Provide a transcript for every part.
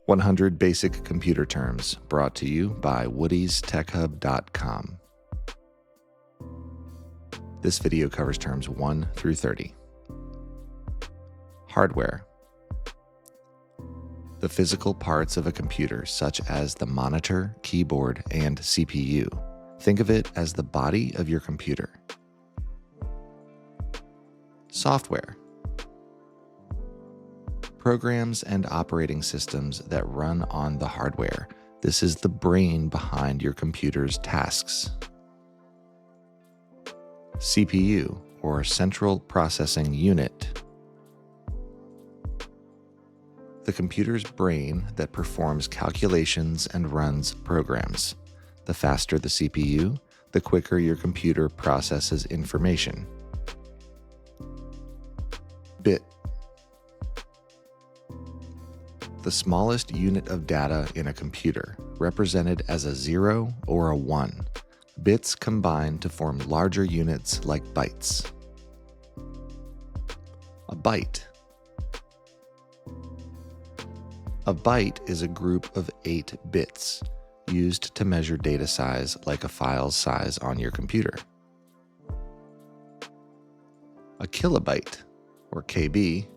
100 Basic Computer Terms, brought to you by woodystechhub.com. This video covers terms 1 through 30. Hardware. The physical parts of a computer, such as the monitor, keyboard, and CPU. Think of it as the body of your computer. Software. Programs and operating systems that run on the hardware. This is the brain behind your computer's tasks. CPU, or Central Processing Unit. The computer's brain that performs calculations and runs programs. The faster the CPU, the quicker your computer processes information. Bit. The smallest unit of data in a computer, represented as a 0 or a 1. Bits combine to form larger units like bytes. A byte. A byte is a group of 8 bits, used to measure data size like a file's size on your computer. A kilobyte, or KB.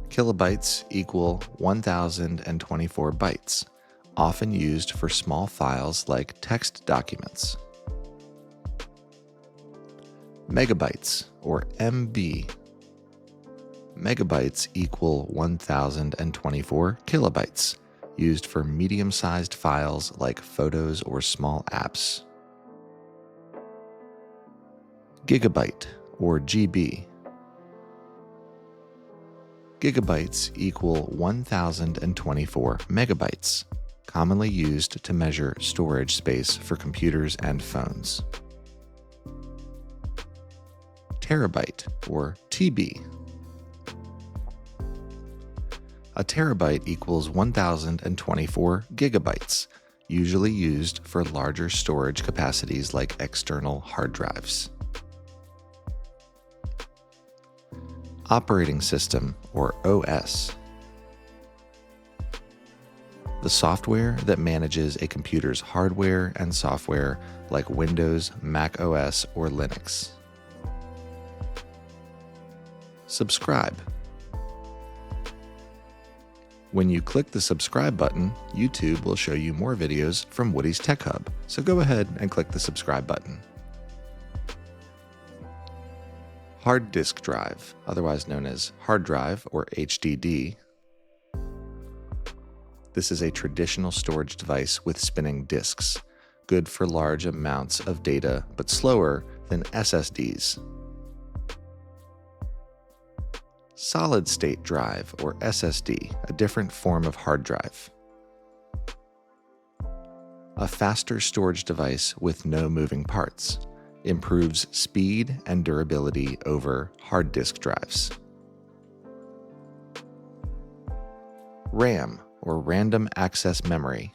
Kilobytes equal 1024 bytes, often used for small files like text documents. Megabytes, or MB. Megabytes equal 1024 kilobytes, used for medium-sized files like photos or small apps. Gigabyte, or GB. Gigabytes equal 1024 megabytes, commonly used to measure storage space for computers and phones. Terabyte, or TB. A terabyte equals 1024 gigabytes, usually used for larger storage capacities like external hard drives. Operating System, or OS. The software that manages a computer's hardware and software like Windows, Mac OS, or Linux. Subscribe. When you click the subscribe button, YouTube will show you more videos from Woody's Tech Hub, so go ahead and click the subscribe button. Hard disk drive, otherwise known as hard drive or HDD. This is a traditional storage device with spinning disks, good for large amounts of data but slower than SSDs. Solid-state drive, or SSD, a different form of hard drive. A faster storage device with no moving parts. Improves speed and durability over hard disk drives. RAM, or Random Access Memory.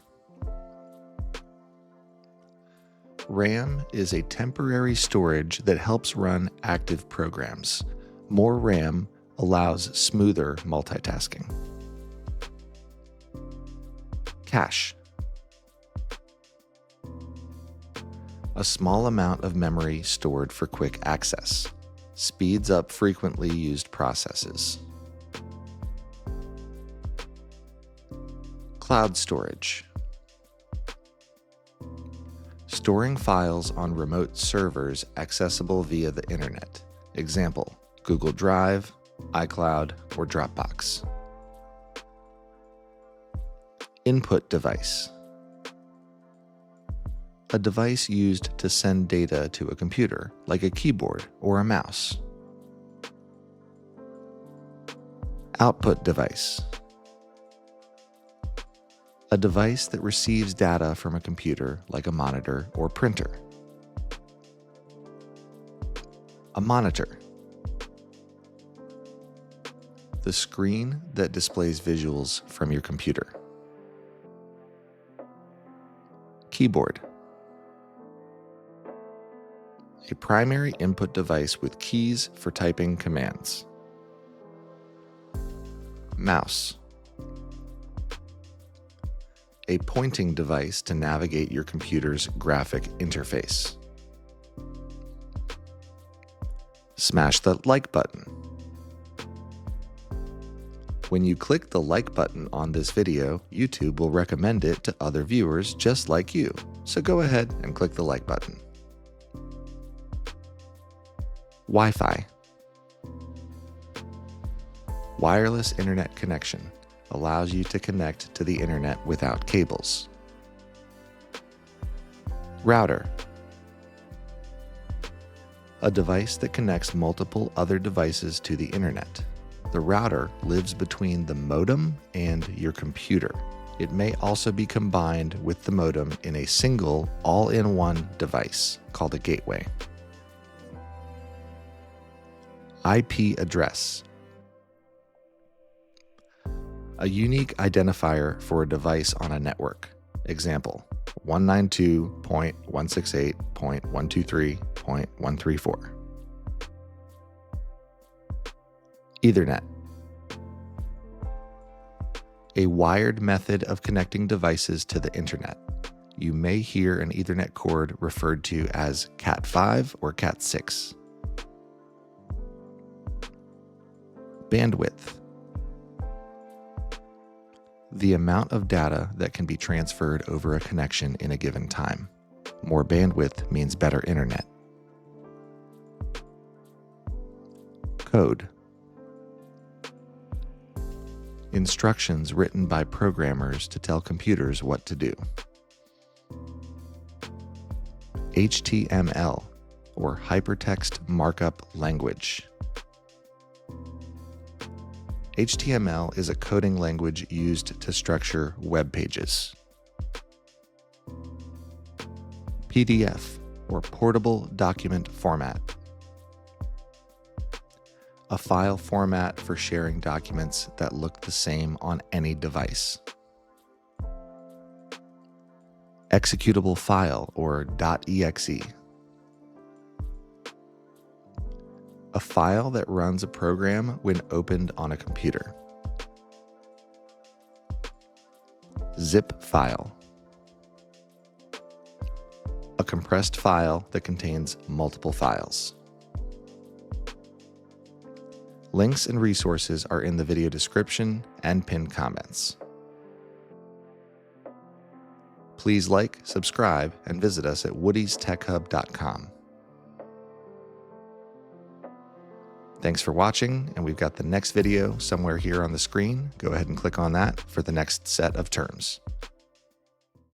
RAM is a temporary storage that helps run active programs. More RAM allows smoother multitasking. Cache. A small amount of memory stored for quick access. Speeds up frequently used processes. Cloud storage. Storing files on remote servers accessible via the internet. Example, Google Drive, iCloud, or Dropbox. Input device. A device used to send data to a computer, like a keyboard or a mouse. Output device. A device that receives data from a computer, like a monitor or printer. A monitor. The screen that displays visuals from your computer. Keyboard. A primary input device with keys for typing commands. Mouse, A pointing device to navigate your computer's graphic interface. Smash the like button. When you click the like button on this video, YouTube will recommend it to other viewers just like you, so go ahead and click the like button. Wi-Fi. Wireless internet connection allows you to connect to the internet without cables. Router. A device that connects multiple other devices to the internet. The router lives between the modem and your computer. It may also be combined with the modem in a single all-in-one device called a gateway. IP address. A unique identifier for a device on a network. Example, 192.168.123.134. Ethernet. A wired method of connecting devices to the internet. You may hear an Ethernet cord referred to as Cat5 or Cat6. Bandwidth. The amount of data that can be transferred over a connection in a given time. More bandwidth means better internet. Code. Instructions written by programmers to tell computers what to do. HTML, or HyperText Markup Language. HTML is a coding language used to structure web pages. PDF, or Portable Document Format. A file format for sharing documents that look the same on any device. Executable File, or .exe. A file that runs a program when opened on a computer. Zip file. A compressed file that contains multiple files. Links and resources are in the video description and pinned comments. Please like, subscribe, and visit us at woodystechhub.com. Thanks for watching, and we've got the next video somewhere here on the screen. Go ahead and click on that for the next set of terms.